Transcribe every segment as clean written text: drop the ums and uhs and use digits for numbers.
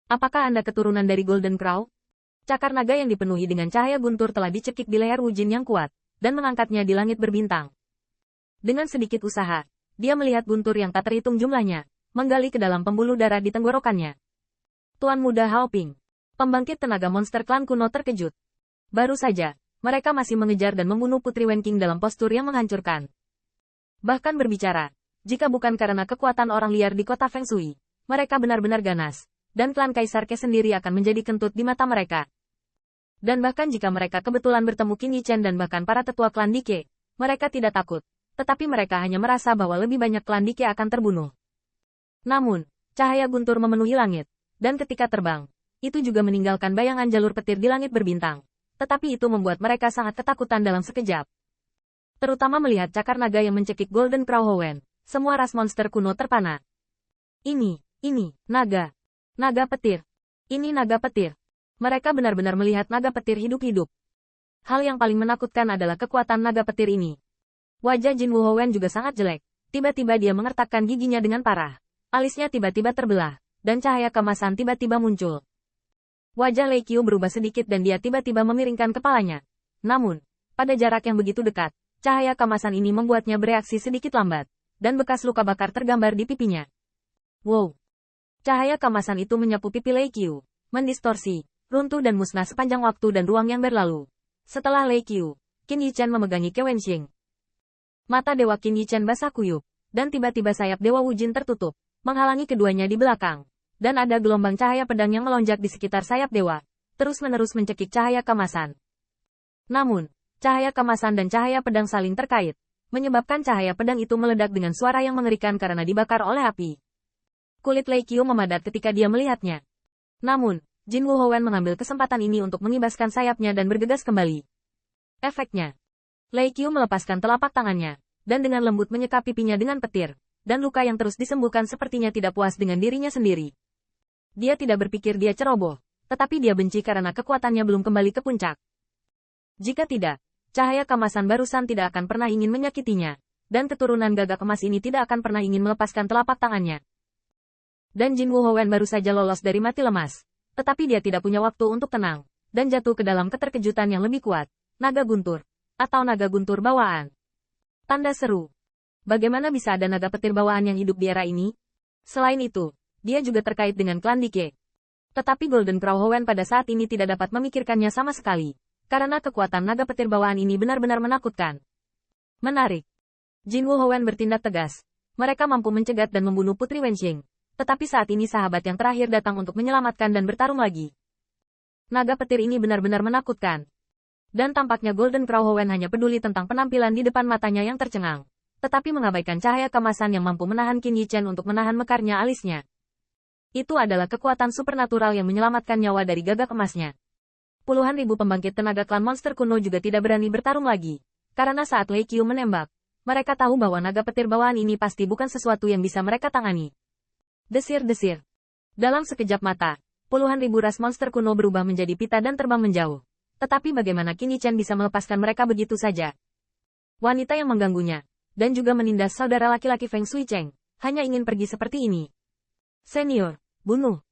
Apakah Anda keturunan dari Golden Crow? Cakar naga yang dipenuhi dengan cahaya guntur telah dicekik di leher Wu Jin yang kuat, dan mengangkatnya di langit berbintang. Dengan sedikit usaha, dia melihat guntur yang tak terhitung jumlahnya, menggali ke dalam pembuluh darah di tenggorokannya. Tuan Muda Hao Ping, pembangkit tenaga monster klan kuno terkejut. Baru saja, mereka masih mengejar dan membunuh Putri Wen Qing dalam postur yang menghancurkan. Bahkan berbicara, jika bukan karena kekuatan orang liar di kota Feng Shui, mereka benar-benar ganas, dan klan Kaisar Ke sendiri akan menjadi kentut di mata mereka. Dan bahkan jika mereka kebetulan bertemu Qin Yichen dan bahkan para tetua klan Dike, mereka tidak takut, tetapi mereka hanya merasa bahwa lebih banyak klan Dike akan terbunuh. Namun, cahaya guntur memenuhi langit, dan ketika terbang, itu juga meninggalkan bayangan jalur petir di langit berbintang. Tetapi itu membuat mereka sangat ketakutan dalam sekejap. Terutama melihat cakar naga yang mencekik Golden Crow Howen, semua ras monster kuno terpana. Ini, naga. Naga petir. Ini naga petir. Mereka benar-benar melihat naga petir hidup-hidup. Hal yang paling menakutkan adalah kekuatan naga petir ini. Wajah Jin Wu Howen juga sangat jelek. Tiba-tiba dia mengertakkan giginya dengan parah. Alisnya tiba-tiba terbelah, dan cahaya kemasan tiba-tiba muncul. Wajah Lei Qiu berubah sedikit dan dia tiba-tiba memiringkan kepalanya. Namun, pada jarak yang begitu dekat, cahaya kemasan ini membuatnya bereaksi sedikit lambat, dan bekas luka bakar tergambar di pipinya. Wow! Cahaya kemasan itu menyapu pipi Lei Qiu, mendistorsi, runtuh dan musnah sepanjang waktu dan ruang yang berlalu. Setelah Lei Qiu, Qin Yichen memegangi Ke Wenxing. Mata Dewa Qin Yichen basah kuyup, dan tiba-tiba sayap Dewa Wu Jin tertutup, menghalangi keduanya di belakang. Dan ada gelombang cahaya pedang yang melonjak di sekitar sayap dewa, terus-menerus mencekik cahaya kemasan. Namun, cahaya kemasan dan cahaya pedang saling terkait, menyebabkan cahaya pedang itu meledak dengan suara yang mengerikan karena dibakar oleh api. Kulit Lei Qiu memadat ketika dia melihatnya. Namun, Jin Wu Howen mengambil kesempatan ini untuk mengibaskan sayapnya dan bergegas kembali. Efeknya, Lei Qiu melepaskan telapak tangannya, dan dengan lembut menyekap pipinya dengan petir, dan luka yang terus disembuhkan sepertinya tidak puas dengan dirinya sendiri. Dia tidak berpikir dia ceroboh, tetapi dia benci karena kekuatannya belum kembali ke puncak. Jika tidak, cahaya kemasan barusan tidak akan pernah ingin menyakitinya, dan keturunan gagak emas ini tidak akan pernah ingin melepaskan telapak tangannya. Dan Jin Wu Howen baru saja lolos dari mati lemas. Tetapi dia tidak punya waktu untuk tenang, dan jatuh ke dalam keterkejutan yang lebih kuat, naga guntur, atau naga guntur bawaan. Tanda seru. Bagaimana bisa ada naga petir bawaan yang hidup di era ini? Selain itu, dia juga terkait dengan klan Dike. Tetapi Golden Crow Howen pada saat ini tidak dapat memikirkannya sama sekali, karena kekuatan naga petir bawaan ini benar-benar menakutkan. Menarik. Jin Wu Howen bertindak tegas. Mereka mampu mencegat dan membunuh Putri Wenxing. Tetapi saat ini sahabat yang terakhir datang untuk menyelamatkan dan bertarung lagi. Naga petir ini benar-benar menakutkan. Dan tampaknya Golden Crow Howen hanya peduli tentang penampilan di depan matanya yang tercengang. Tetapi mengabaikan cahaya kemasan yang mampu menahan Qin Yichen untuk menahan mekarnya alisnya. Itu adalah kekuatan supernatural yang menyelamatkan nyawa dari gagak emasnya. Puluhan ribu pembangkit tenaga klan monster kuno juga tidak berani bertarung lagi. Karena saat Lei Qiu menembak, mereka tahu bahwa naga petir bawaan ini pasti bukan sesuatu yang bisa mereka tangani. Desir-desir. Dalam sekejap mata, puluhan ribu ras monster kuno berubah menjadi pita dan terbang menjauh. Tetapi bagaimana Qin Yichen bisa melepaskan mereka begitu saja? Wanita yang mengganggunya, dan juga menindas saudara laki-laki Feng Shui Cheng, hanya ingin pergi seperti ini. Senior, bunuh.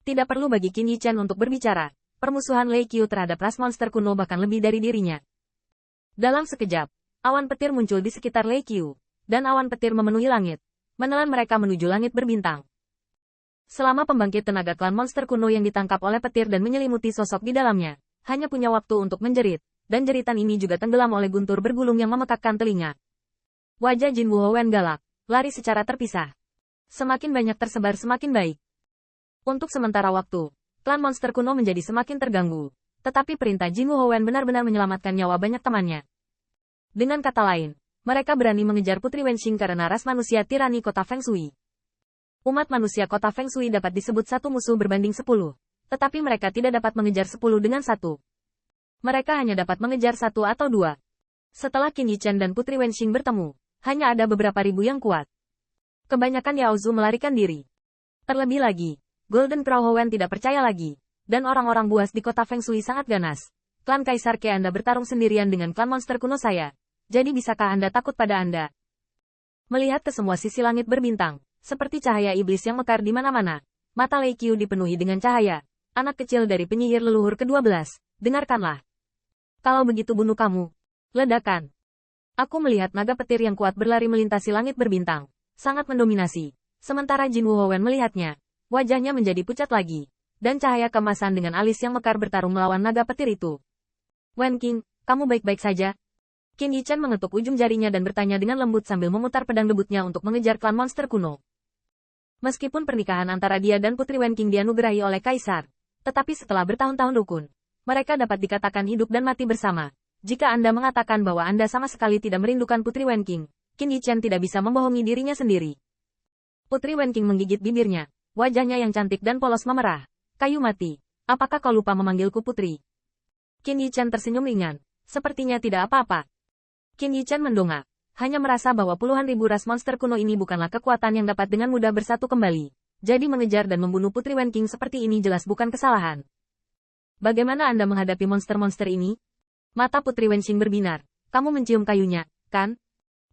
Tidak perlu bagi Qin Yichen untuk berbicara, permusuhan Lei Qiu terhadap ras monster kuno bahkan lebih dari dirinya. Dalam sekejap, awan petir muncul di sekitar Lei Qiu, dan awan petir memenuhi langit, menelan mereka menuju langit berbintang. Selama pembangkit tenaga klan monster kuno yang ditangkap oleh petir dan menyelimuti sosok di dalamnya, hanya punya waktu untuk menjerit, dan jeritan ini juga tenggelam oleh guntur bergulung yang memekakkan telinga. Wajah Jin Wu Howen galak, lari secara terpisah. Semakin banyak tersebar semakin baik. Untuk sementara waktu, klan monster kuno menjadi semakin terganggu, tetapi perintah Jin Wu Howen benar-benar menyelamatkan nyawa banyak temannya. Dengan kata lain, mereka berani mengejar Putri Wenxing karena ras manusia tirani kota Feng Shui. Umat manusia kota Feng Shui dapat disebut satu musuh berbanding 10, tetapi mereka tidak dapat mengejar 10 dengan 1. Mereka hanya dapat mengejar 1 atau 2. Setelah Qin Yichen dan Putri Wenxing bertemu, hanya ada beberapa ribu yang kuat. Kebanyakan Yao Zu melarikan diri. Terlebih lagi, Golden Crow Howen tidak percaya lagi, dan orang-orang buas di kota Feng Shui sangat ganas. Klan Kaisar Ke Anda bertarung sendirian dengan klan monster kuno saya. Jadi bisakah Anda takut pada Anda? Melihat ke semua sisi langit berbintang, seperti cahaya iblis yang mekar di mana-mana, Mata Lei Qiu dipenuhi dengan cahaya. Anak kecil dari penyihir leluhur ke-12, dengarkanlah. Kalau begitu bunuh kamu. Ledakan. Aku melihat naga petir yang kuat berlari melintasi langit berbintang. Sangat mendominasi. Sementara Jin Wuhowen melihatnya. Wajahnya menjadi pucat lagi. Dan cahaya kemasan dengan alis yang mekar bertarung melawan naga petir itu. Wen Qing, kamu baik-baik saja? Qin Yichan mengetuk ujung jarinya dan bertanya dengan lembut sambil memutar pedang debutnya untuk mengejar klan monster kuno. Meskipun pernikahan antara dia dan Putri Wen Qing dianugerahi oleh Kaisar, tetapi setelah bertahun-tahun rukun, mereka dapat dikatakan hidup dan mati bersama. Jika Anda mengatakan bahwa Anda sama sekali tidak merindukan Putri Wen Qing, Qin Yichan tidak bisa membohongi dirinya sendiri. Putri Wen Qing menggigit bibirnya, wajahnya yang cantik dan polos memerah. Kayu mati, apakah kau lupa memanggilku putri? Qin Yichan tersenyum ringan, sepertinya tidak apa-apa. Qin Yichan mendongak, hanya merasa bahwa puluhan ribu ras monster kuno ini bukanlah kekuatan yang dapat dengan mudah bersatu kembali. Jadi mengejar dan membunuh Putri Wen Qing seperti ini jelas bukan kesalahan. Bagaimana Anda menghadapi monster-monster ini? Mata Putri Wen Qing berbinar. Kamu mencium kayunya, kan?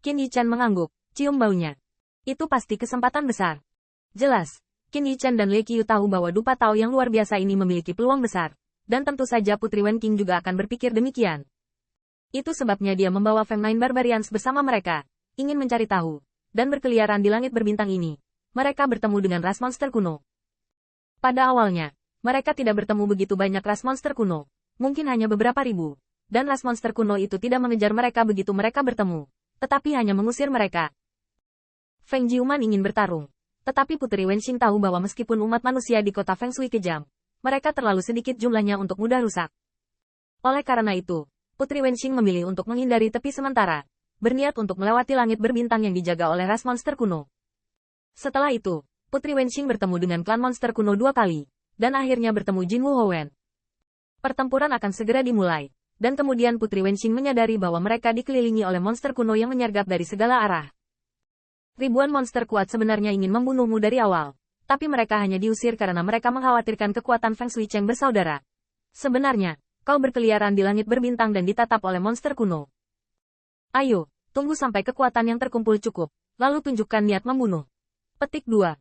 Qin Yichan mengangguk, cium baunya. Itu pasti kesempatan besar. Jelas. Qin Yichan dan Lei Qiu tahu bahwa Dupa Tao yang luar biasa ini memiliki peluang besar. Dan tentu saja Putri Wen Qing juga akan berpikir demikian. Itu sebabnya dia membawa Feng Nine Barbarians bersama mereka. Ingin mencari tahu. Dan berkeliaran di langit berbintang ini. Mereka bertemu dengan ras monster kuno. Pada awalnya, mereka tidak bertemu begitu banyak ras monster kuno. Mungkin hanya beberapa ribu. Dan ras monster kuno itu tidak mengejar mereka begitu mereka bertemu. Tetapi hanya mengusir mereka. Feng Jiuman ingin bertarung. Tetapi Putri Wen Qing tahu bahwa meskipun umat manusia di kota Feng Shui kejam, mereka terlalu sedikit jumlahnya untuk mudah rusak. Oleh karena itu, Putri Wen Qing memilih untuk menghindari tepi sementara, berniat untuk melewati langit berbintang yang dijaga oleh ras monster kuno. Setelah itu, Putri Wen Qing bertemu dengan klan monster kuno 2 kali, dan akhirnya bertemu Jin Wuhowen. Pertempuran akan segera dimulai, dan kemudian Putri Wen Qing menyadari bahwa mereka dikelilingi oleh monster kuno yang menyergap dari segala arah. Ribuan monster kuat sebenarnya ingin membunuhmu dari awal, tapi mereka hanya diusir karena mereka mengkhawatirkan kekuatan Feng Shui Cheng bersaudara. Sebenarnya, kau berkeliaran di langit berbintang dan ditatap oleh monster kuno. Ayo, tunggu sampai kekuatan yang terkumpul cukup, lalu tunjukkan niat membunuh. Petik 2.